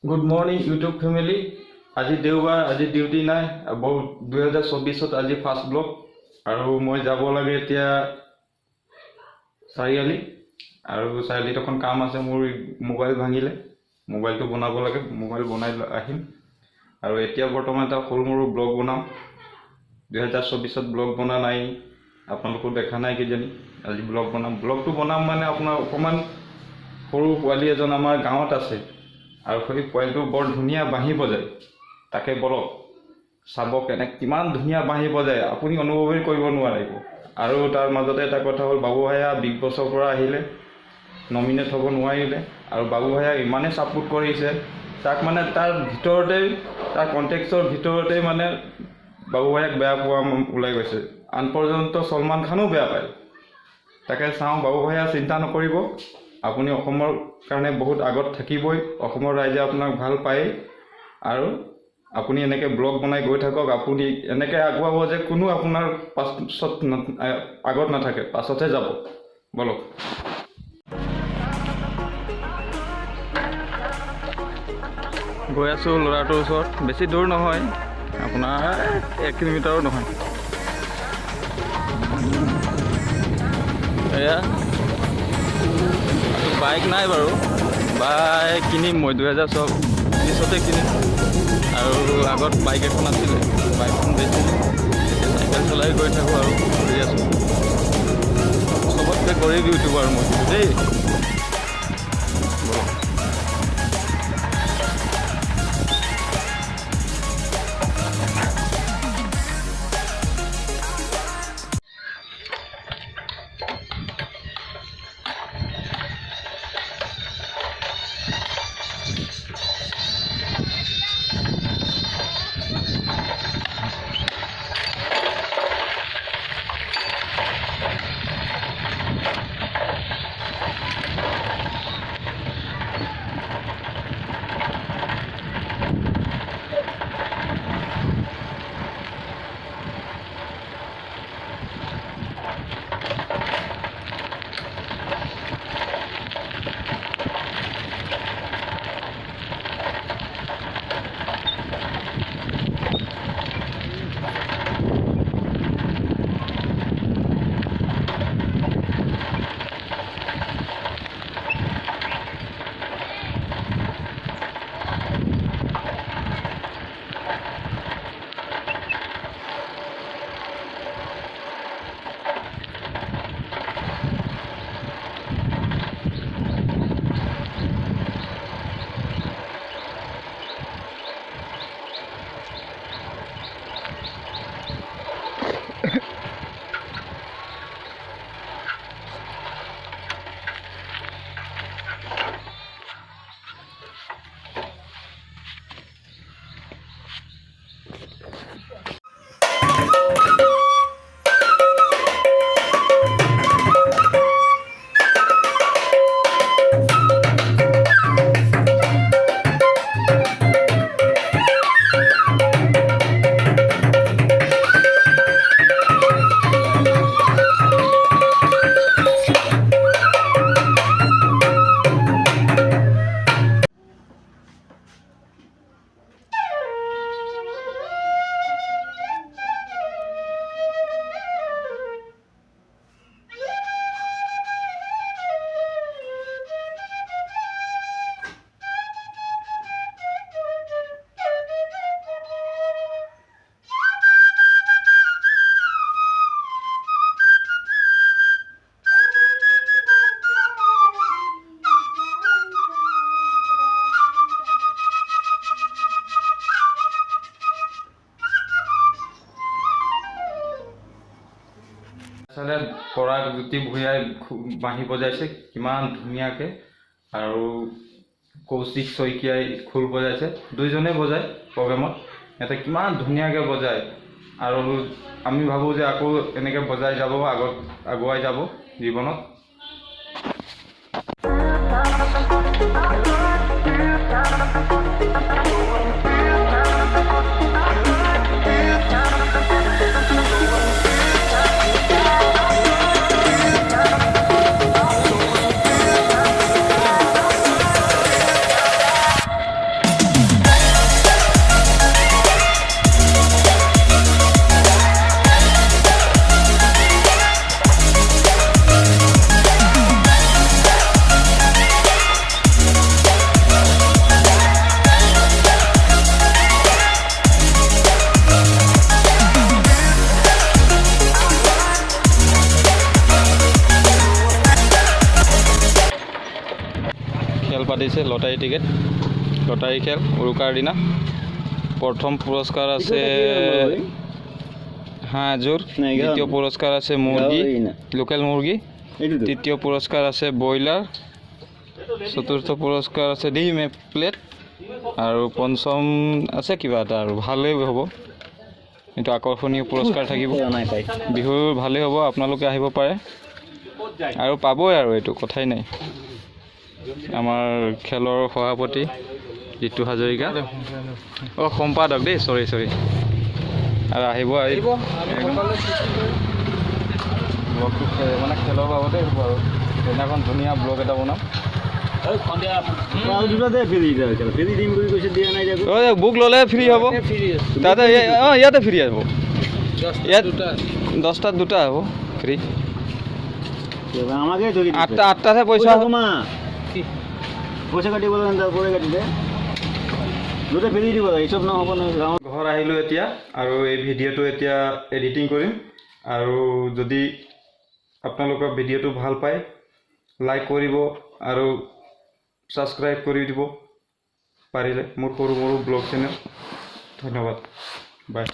Good morning YouTube family. আজি দেওবাৰ, আজি ডিউটি নাই। 2024 আজি ফাৰ্ষ্ট ব্লগ আৰু মই যাব লাগে এতিয়া চাৰিআলি। আৰু চাৰিআলিত এখন কাম আছে, মোৰ মোবাইল ভাঙিলে, মোবাইলটো বনাব লাগে, মোবাইল বনাই আহিম। আৰু এতিয়া বৰ্তমান এটা সৰু মৰু ব্লগ বনাম। 2024 ব্লগ বনা নাই, আপোনালোকো দেখা নাই কিজানি। আজি ব্লগটো বনাম মানে আপোনাৰ অকণমান সৰু পোৱালি এজন আমাৰ গাঁৱত আছে আৰু সেই পোৱালিটো বৰ ধুনীয়া বাঁহী বজায়। তাকে বলক চাব কিমান ধুনীয়া বাঁহী বজায়, আপুনি অনুভৱেই কৰিব নোৱাৰিব। আৰু তাৰ মাজতে এটা কথা হ'ল, বাবু ভাইয়া বিগ বছৰ পৰা আহিলে, নমিনেট হ'ব নোৱাৰিলে। আৰু বাবু ভাইয়া ইমানেই ছাপোৰ্ট কৰিছে তাক, মানে তাৰ ভিতৰতেই, তাৰ কণ্টেক্সৰ ভিতৰতেই মানে বাবু ভাইয়াক বেয়া পোৱা ওলাই গৈছে। আন পৰ্যন্ত সলমান খানো বেয়া পায়। তাকে চাওঁ, বাবু ভাইয়া চিন্তা নকৰিব, আপুনি অসমৰ কাৰণে বহুত আগত থাকিবই, অসমৰ ৰাইজে আপোনাক ভাল পায়েই। আৰু আপুনি এনেকৈ ব্লগ বনাই গৈ থাকক, আপুনি এনেকৈ আগুৱাব যে কোনো আপোনাৰ আগত নাথাকে, পাছতহে যাব। বলক। গৈ আছোঁ ল'ৰাটোৰ ওচৰত, বেছি দূৰ নহয়, আপোনাৰ 1 কিলোমিটাৰো নহয়। এয়া বাইক নাই বাৰু, বাইক কিনিম মই 2024 কিনিম। আৰু আগত বাইক এখন আছিলে, বাইকখন বেচিলোঁ, চাইকেল চলাই গৈ থাকোঁ আৰু ঘূৰি আছোঁ। চবতকৈ গৰীব ইউটিউবাৰ মই দেই। চালে পৰাগ জ্যোতি ভূঞাই বাঁহী বজাইছে কিমান ধুনীয়াকৈ, আৰু কৌশিক শইকীয়াই খোল বজাইছে। দুইজনে বজায় প্ৰগ্ৰেমত, সিহঁতে কিমান ধুনীয়াকৈ বজায়। আৰু আমি ভাবোঁ যে আকৌ এনেকৈ বজাই যাব, আগুৱাই যাব জীৱনত। পাতিছে লটাৰী টিকেট লটাৰী খেল উৰুকাৰ দিনা প্ৰথম পুৰস্কাৰ আছে হাঁহ এযোৰ দ্বিতীয় পুৰস্কাৰ আছে মুৰ্গী লোকেল মুৰ্গী তৃতীয় পুৰস্কাৰ আছে ব্ৰইলাৰ চতুৰ্থ পুৰস্কাৰ আছে ডিম এক প্লেট আৰু পঞ্চম আছে কিবা এটা আৰু ভালেই হ'ব এইটো আকৰ্ষণীয় পুৰস্কাৰ থাকিব বিহুৰ ভালেই হ'ব আপোনালোকে আহিব পাৰে আৰু পাবই আৰু এইটো কথাই নাই আমাৰ খেলৰ সভাপতি জিতু হাজৰিকা সম্পাদক দেই চৰি আৰু আহিব ব্লগটো মানে খেলৰ বাবতে আহিব আৰু সেইদিনাখন ধুনীয়া ব্লগ এটা বনাম বুক ল'লে ফ্ৰী হ'ব তাতে ইয়াতে ফ্ৰী হ'ব ইয়াত 10টাত 2টা হ'ব ফ্ৰী আমাকে 8টাতহে পইচা পইচা কাটিব পৰে কাটিলে দুটা ফ্ৰী দিব লাগে চব নহ'ব নহয় ঘৰ আহিলোঁ এতিয়া আৰু এই ভিডিঅ'টো এতিয়া এডিটিং কৰিম আৰু যদি আপোনালোকৰ ভিডিঅ'টো ভাল পায় লাইক কৰিব আৰু ছাবস্ক্ৰাইব কৰি দিব পাৰিলে মোৰ সৰু ব্লগ চেনেল ধন্যবাদ বাই